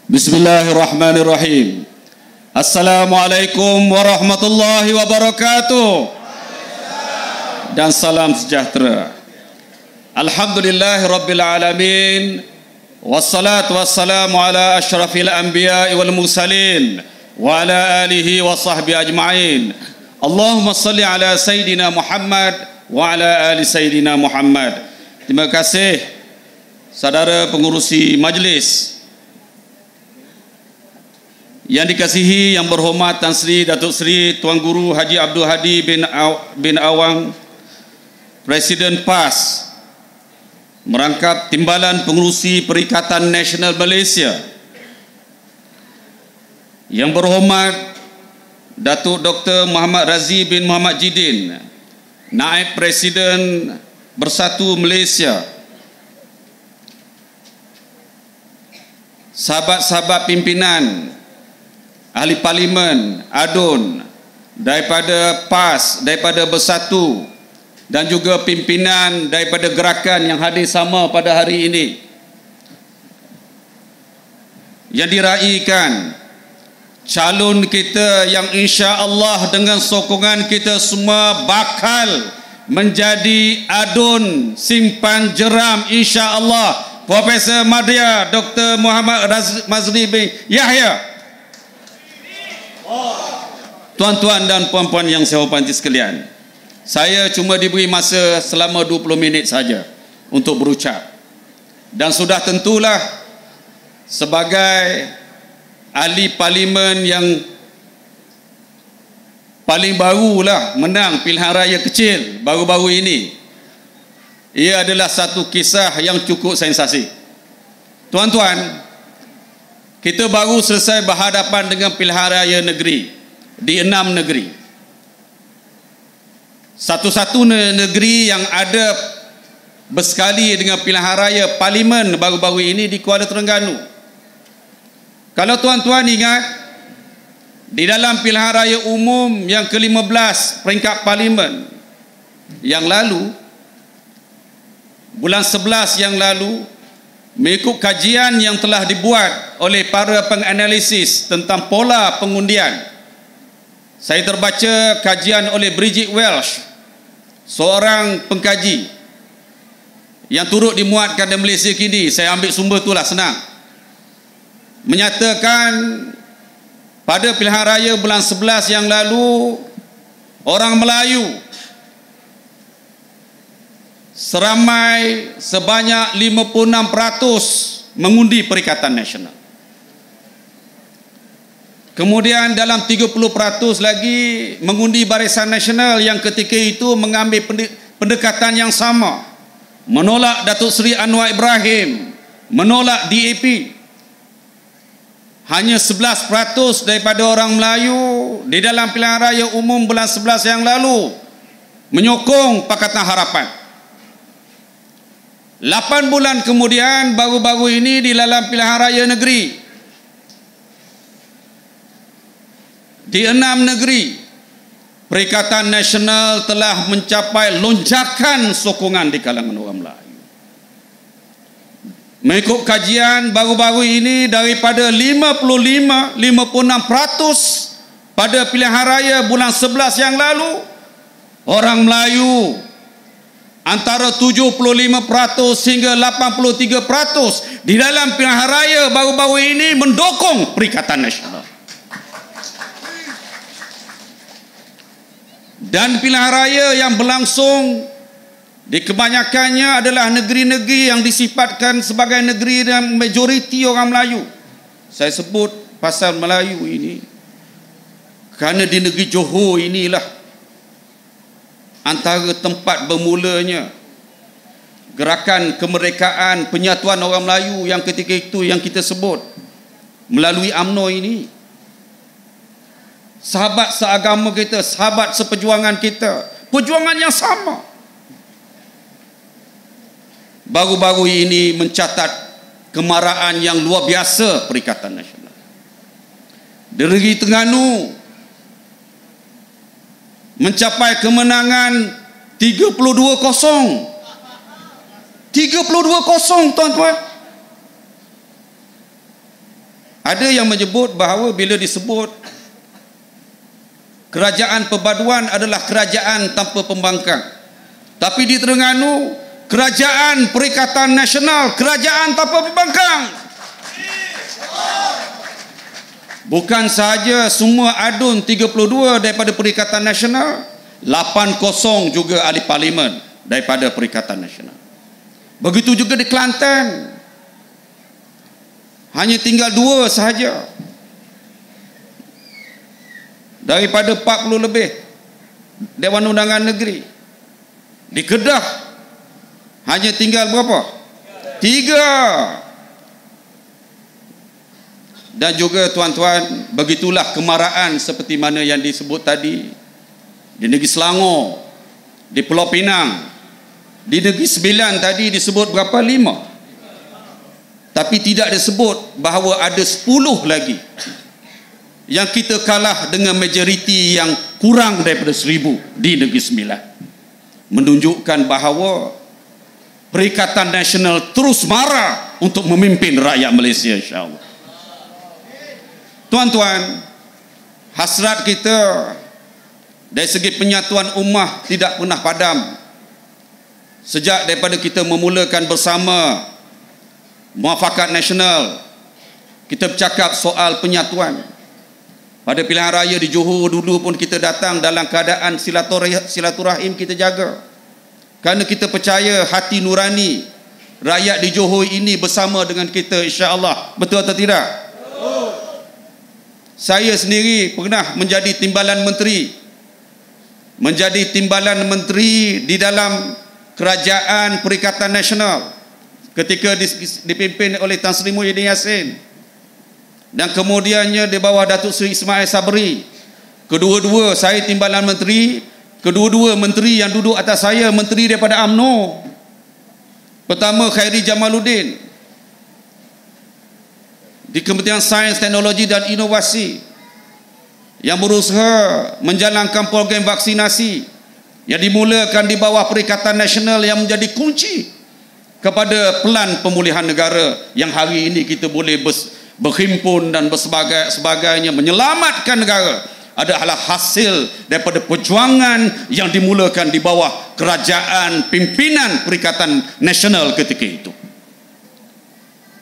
Bismillahirrahmanirrahim. Assalamualaikum warahmatullahi wabarakatuh. Dan salam sejahtera. Alhamdulillahirabbil alamin. Wassalatu wassalamu ala asyrafil anbiya'i wal mursalin wa ala alihi wa sahbihi ajma'in. Allahumma salli ala Sayyidina Muhammad wa ala ali Sayyidina Muhammad. Terima kasih saudara pengurusi majlis yang dikasihi, yang berhormat Tan Sri Datuk Seri Tuan Guru Haji Abdul Hadi bin Awang, Presiden PAS, merangkap Timbalan Pengurusi Perikatan Nasional Malaysia, yang berhormat Datuk Dr. Muhammad Razi bin Muhammad Jidin, Naib Presiden Bersatu Malaysia, sahabat-sahabat pimpinan, ahli parlimen, ADUN, daripada PAS, daripada Bersatu, dan juga pimpinan daripada gerakan yang hadir sama pada hari ini, yang diraikan calon kita yang insya-Allah dengan sokongan kita semua bakal menjadi ADUN Simpan Jeram, insya-Allah, Profesor Madya Dr. Muhammad Mazli bin Yahya. Tuan-tuan dan puan-puan yang saya hormati sekalian, saya cuma diberi masa selama 20 minit saja untuk berucap. Dan sudah tentulah sebagai ahli parlimen yang paling barulah menang pilihan raya kecil baru-baru ini, ia adalah satu kisah yang cukup sensasi. Tuan-tuan, kita baru selesai berhadapan dengan pilihan raya negeri di 6 negeri. Satu-satu negeri yang ada bersekali dengan pilihan raya parlimen baru-baru ini di Kuala Terengganu. Kalau tuan-tuan ingat, di dalam pilihan raya umum yang ke-15 peringkat parlimen yang lalu, bulan 11 yang lalu, mengikut kajian yang telah dibuat oleh para penganalisis tentang pola pengundian, saya terbaca kajian oleh Bridget Welsh, seorang pengkaji yang turut dimuatkan di Malaysia kini. Saya ambil sumber itulah, senang, menyatakan pada pilihan raya bulan 11 yang lalu, orang Melayu seramai sebanyak 56% mengundi Perikatan Nasional. Kemudian dalam 30% lagi mengundi Barisan Nasional yang ketika itu mengambil pendekatan yang sama, menolak Datuk Seri Anwar Ibrahim, menolak DAP. Hanya 11% daripada orang Melayu di dalam pilihan raya umum bulan 11 yang lalu menyokong Pakatan Harapan. 8 bulan kemudian, baru-baru ini di dalam pilihan raya negeri di 6 negeri, Perikatan Nasional telah mencapai lonjakan sokongan di kalangan orang Melayu. Mengikut kajian baru-baru ini, daripada 56% pada pilihan raya bulan 11 yang lalu, orang Melayu antara 75% hingga 83% di dalam pilihan raya baru-baru ini mendukung Perikatan Nasional. Dan pilihan raya yang berlangsung di kebanyakannya adalah negeri-negeri yang disifatkan sebagai negeri yang majoriti orang Melayu. Saya sebut pasal Melayu ini kerana di negeri Johor inilah antara tempat bermulanya gerakan kemerdekaan penyatuan orang Melayu yang ketika itu yang kita sebut melalui UMNO ini. Sahabat seagama kita, sahabat seperjuangan kita, perjuangan yang sama, baru-baru ini mencatat kemarahan yang luar biasa Perikatan Nasional. Di negeri Terengganu mencapai kemenangan 32-0. 32-0, tuan-tuan. Ada yang menyebut bahawa bila disebut kerajaan perpaduan adalah kerajaan tanpa pembangkang. Tapi di Terengganu, kerajaan Perikatan Nasional, kerajaan tanpa pembangkang. Bukan sahaja semua adun 32 daripada Perikatan Nasional, 80 juga ahli parlimen daripada Perikatan Nasional. Begitu juga di Kelantan, hanya tinggal 2 sahaja daripada 40 lebih Dewan Undangan Negeri. Di Kedah hanya tinggal berapa? 3. Dan juga tuan-tuan, begitulah kemarahan seperti mana yang disebut tadi di Negeri Selangor, di Pulau Pinang, di Negeri Sembilan tadi disebut berapa? 5. Tapi tidak disebut bahawa ada 10 lagi yang kita kalah dengan majoriti yang kurang daripada 1000 di Negeri Sembilan. Menunjukkan bahawa Perikatan Nasional terus marah untuk memimpin rakyat Malaysia, insya-Allah. Tuan-tuan, hasrat kita dari segi penyatuan ummah tidak pernah padam. Sejak daripada kita memulakan bersama Muafakat Nasional, kita bercakap soal penyatuan. Pada pilihan raya di Johor dulu pun kita datang dalam keadaan silaturahim kita jaga. Kerana kita percaya hati nurani rakyat di Johor ini bersama dengan kita, insya-Allah. Betul atau tidak? Saya sendiri pernah menjadi timbalan menteri di dalam kerajaan Perikatan Nasional ketika dipimpin oleh Tan Sri Muhyiddin Yassin, dan kemudiannya di bawah Datuk Seri Ismail Sabri. Kedua-dua saya timbalan menteri, kedua-dua menteri yang duduk atas saya menteri daripada UMNO. Pertama Khairi Jamaluddin di Kementerian Sains, Teknologi dan Inovasi yang berusaha menjalankan program vaksinasi yang dimulakan di bawah Perikatan Nasional yang menjadi kunci kepada pelan pemulihan negara yang hari ini kita boleh berhimpun dan sebagainya menyelamatkan negara adalah hasil daripada perjuangan yang dimulakan di bawah kerajaan pimpinan Perikatan Nasional ketika itu.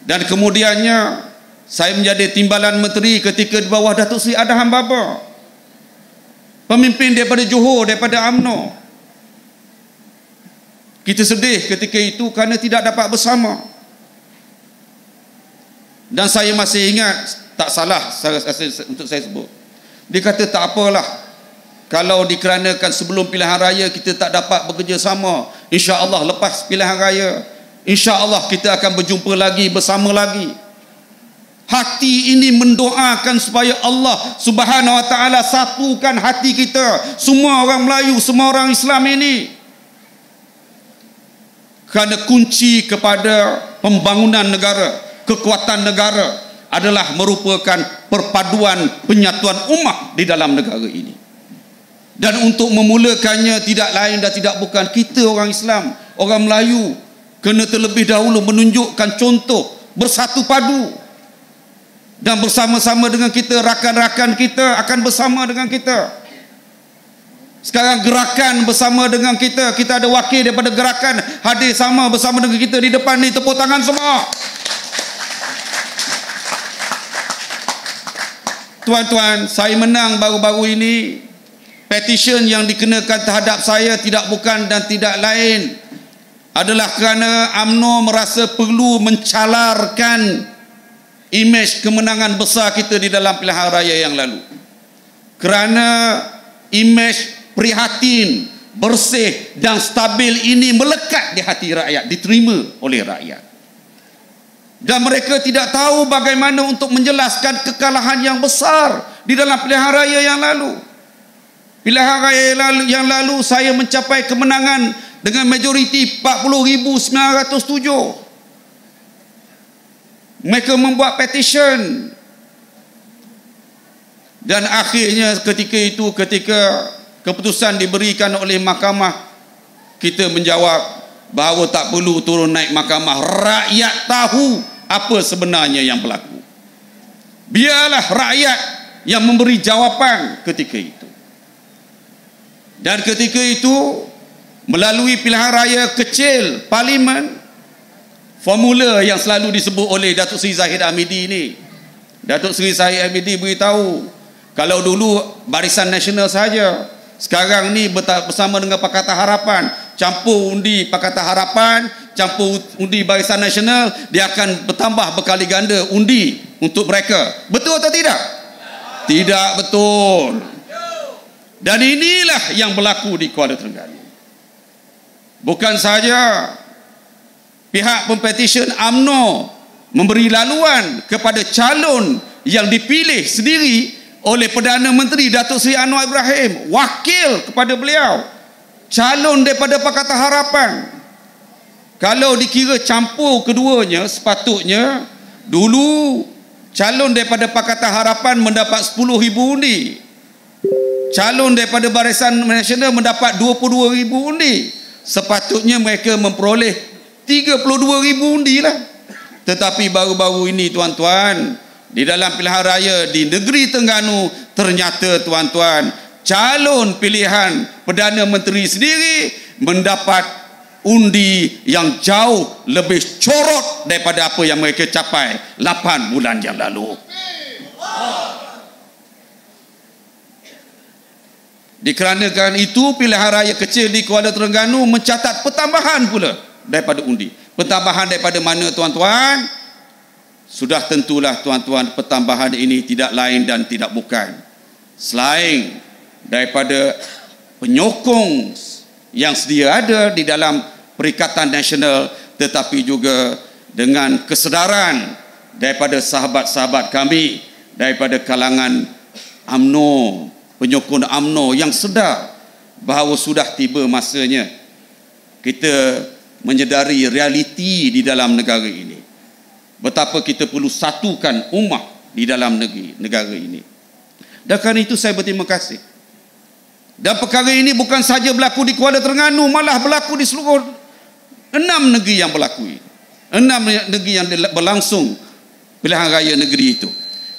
Dan kemudiannya saya menjadi timbalan menteri ketika di bawah Datuk Seri Adham Baba, pemimpin daripada Johor, daripada UMNO. Kita sedih ketika itu kerana tidak dapat bersama. Dan saya masih ingat, tak salah untuk saya sebut, dia kata tak apalah kalau dikarenakan sebelum pilihan raya kita tak dapat bekerjasama, insya-Allah lepas pilihan raya insya-Allah kita akan berjumpa lagi, bersama lagi. Hati ini mendoakan supaya Allah Subhanahu Wa Taala satukan hati kita, semua orang Melayu, semua orang Islam ini. Kerana kunci kepada pembangunan negara, kekuatan negara adalah merupakan perpaduan penyatuan ummah di dalam negara ini. Dan untuk memulakannya tidak lain dan tidak bukan kita orang Islam, orang Melayu kena terlebih dahulu menunjukkan contoh bersatu padu. Dan bersama-sama dengan kita, rakan-rakan kita akan bersama dengan kita. Sekarang gerakan bersama dengan kita, kita ada wakil daripada gerakan hadir sama bersama dengan kita di depan ni, tepuk tangan semua. Tuan-tuan, saya menang baru-baru ini. Petition yang dikenakan terhadap saya tidak bukan dan tidak lain adalah kerana UMNO merasa perlu mencalarkan imej kemenangan besar kita di dalam pilihan raya yang lalu. Kerana imej prihatin, bersih dan stabil ini melekat di hati rakyat, diterima oleh rakyat. Dan mereka tidak tahu bagaimana untuk menjelaskan kekalahan yang besar di dalam pilihan raya yang lalu. Pilihan raya yang lalu saya mencapai kemenangan dengan majoriti 40,907. Mereka membuat petition, dan akhirnya ketika itu, ketika keputusan diberikan oleh mahkamah, kita menjawab bahawa tak perlu turun naik mahkamah. Rakyat tahu apa sebenarnya yang berlaku. Biarlah rakyat yang memberi jawapan ketika itu. Dan ketika itu, melalui pilihan raya kecil parlimen, formula yang selalu disebut oleh Datuk Seri Zahid Hamidi ini, Datuk Seri Zahid Hamidi beritahu, kalau dulu Barisan Nasional saja, sekarang ni bersama dengan Pakatan Harapan, campur undi Pakatan Harapan, campur undi Barisan Nasional, dia akan bertambah berkali ganda undi untuk mereka. Betul atau tidak? Tidak betul. Dan inilah yang berlaku di Kuala Terengganu. Bukan saja pihak pempetition UMNO memberi laluan kepada calon yang dipilih sendiri oleh Perdana Menteri Datuk Seri Anwar Ibrahim, wakil kepada beliau, calon daripada Pakatan Harapan. Kalau dikira campur keduanya, sepatutnya dulu calon daripada Pakatan Harapan mendapat 10,000 undi, calon daripada Barisan Nasional mendapat 22,000 undi. Sepatutnya mereka memperoleh 32,000 undi lah. Tetapi baru-baru ini tuan-tuan, di dalam pilihan raya di negeri Terengganu, ternyata tuan-tuan, calon pilihan Perdana Menteri sendiri mendapat undi yang jauh lebih corot daripada apa yang mereka capai 8 bulan yang lalu. Dikarenakan itu, pilihan raya kecil di Kuala Terengganu mencatat pertambahan pula daripada undi. Pertambahan daripada mana tuan-tuan? Sudah tentulah tuan-tuan, pertambahan ini tidak lain dan tidak bukan selain daripada penyokong yang sedia ada di dalam Perikatan Nasional, tetapi juga dengan kesedaran daripada sahabat-sahabat kami daripada kalangan UMNO, penyokong UMNO yang sedar bahawa sudah tiba masanya kita menyedari realiti di dalam negara ini, betapa kita perlu satukan ummah di dalam negara ini. Dan kerana itu saya berterima kasih. Dan perkara ini bukan saja berlaku di Kuala Terengganu, malah berlaku di seluruh 6 negeri yang berlaku ini. 6 negeri yang berlangsung pilihan raya negeri itu.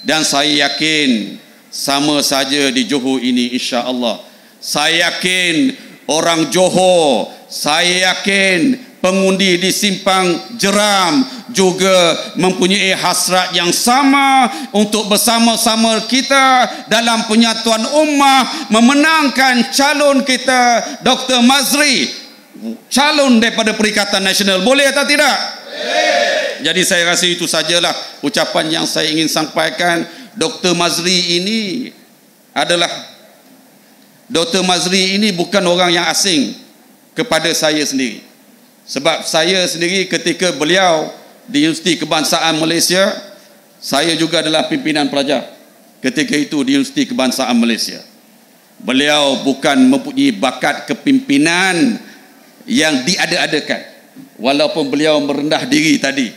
Dan saya yakin sama saja di Johor ini, insya-Allah. Saya yakin orang Johor, saya yakin pengundi di Simpang Jeram juga mempunyai hasrat yang sama untuk bersama-sama kita dalam penyatuan ummah memenangkan calon kita Dr. Mazri, calon daripada Perikatan Nasional. Boleh atau tidak? Boleh. Jadi saya rasa itu sajalah ucapan yang saya ingin sampaikan. Dr. Mazri ini adalah Dr. Mazri ini bukan orang yang asing kepada saya sendiri. Sebab saya sendiri ketika beliau di Universiti Kebangsaan Malaysia, saya juga adalah pimpinan pelajar ketika itu di Universiti Kebangsaan Malaysia. Beliau bukan mempunyai bakat kepimpinan yang diada-adakan, walaupun beliau merendah diri tadi.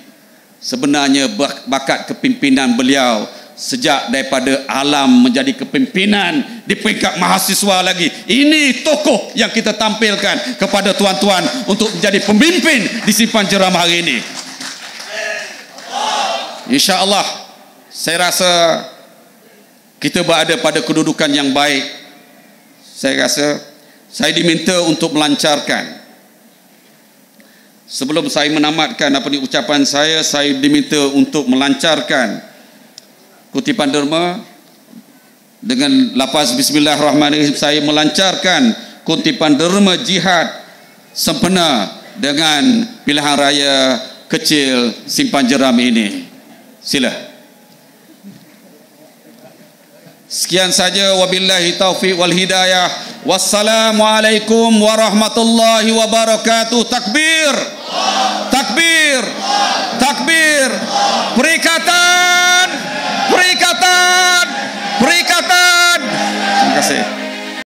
Sebenarnya bakat kepimpinan beliau sejak daripada alam menjadi kepimpinan di peringkat mahasiswa lagi. Ini tokoh yang kita tampilkan kepada tuan-tuan untuk menjadi pemimpin di Simpang Jeram hari ini. InsyaAllah saya rasa kita berada pada kedudukan yang baik. Saya rasa saya diminta untuk melancarkan. Sebelum saya menamatkan ucapan saya diminta untuk melancarkan kutipan derma dengan lafaz Bismillahirrahmanirrahim. Saya melancarkan kutipan derma jihad sempena dengan pilihan raya kecil Simpang Jeram ini. Sila. Sekian saja, wabillahi taufiq wal hidayah. Wassalamualaikum warahmatullahi wabarakatuh. Takbir. Takbir.